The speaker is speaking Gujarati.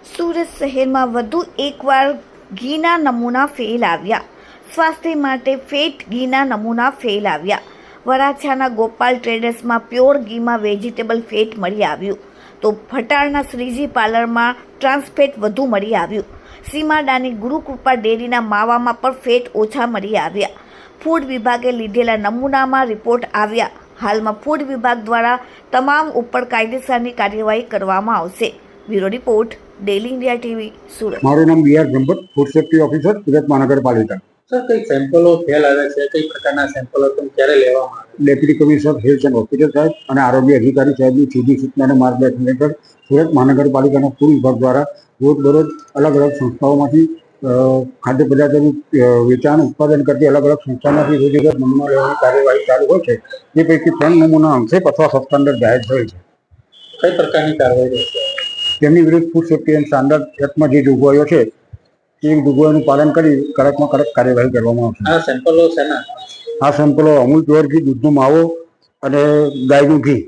સુરત શહેરમાં વધુ એકવાર ઘીના નમૂના ફેલ આવ્યા. સ્વાસ્થ્ય માટે ફેટ ઘીના નમૂના ફેલ આવ્યા. વરાછાના ગોપાલ ટ્રેડર્સમાં પ્યોર ઘીમાં વેજીટેબલ ફેટ મળી આવ્યું, તો ભટારના શ્રીજી પાર્લરમાં ટ્રાન્સફેટ વધુ મળી આવ્યું. સીમાડાની ગુરુકૃપા ડેરીના માવામાં પણ ફેટ ઓછા મળી આવ્યા. ફૂડ વિભાગે લીધેલા નમૂનામાં રિપોર્ટ આવ્યા. હાલમાં ફૂડ વિભાગ દ્વારા તમામ ઉપર કાયદેસરની કાર્યવાહી કરવામાં આવશે. Bureau report, daily India TV, Surat. મારું નામ B R Brahmbhatt, food safety officer, Surat મહાનગરપાલિકા. સર, કઈ સેમ્પલો ફેલ આવે છે? કઈ પ્રકારના સેમ્પલો ક્યારે લેવામાં આવે? Deputy commissioner health and hospital સાહેબ અને આરોગ્ય અધિકારી સાહેબની સીધી સૂચના અને માર્ગદર્શન હેઠળ સુરત મહાનગરપાલિકાના ફૂડ વિભાગ દ્વારા રોજબરોજ અલગ અલગ સંસ્થાઓમાંથી ખાદ્ય પદાર્થોનું વેચાણ ઉત્પાદન કરતી અલગ અલગ સંસ્થામાંથી રોજગાર નમૂના લેવાની કાર્યવાહી ચાલુ હોય છે. તે પૈકી 3 નમૂના અંશેપ અથવા સબસ્ટાન્ડર્ડ જાહેર થયેલ છે. કઈ પ્રકારની કાર્યવાહી રહેશે? તેમની વિરુદ્ધ ફૂડ સેફ્ટી એન્ડ સ્ટાન્ડર્ડ એક્ટમાં જે જોગવાઈઓ છે તે જોગવાઈઓનું પાલન કરી કડકમાં કડક કાર્યવાહી કરવામાં આવશે. આ સેમ્પલો શેના? આ સેમ્પલો અમૂલ પ્યોર ઘી, દૂધનો માવો અને ગાયનું ઘી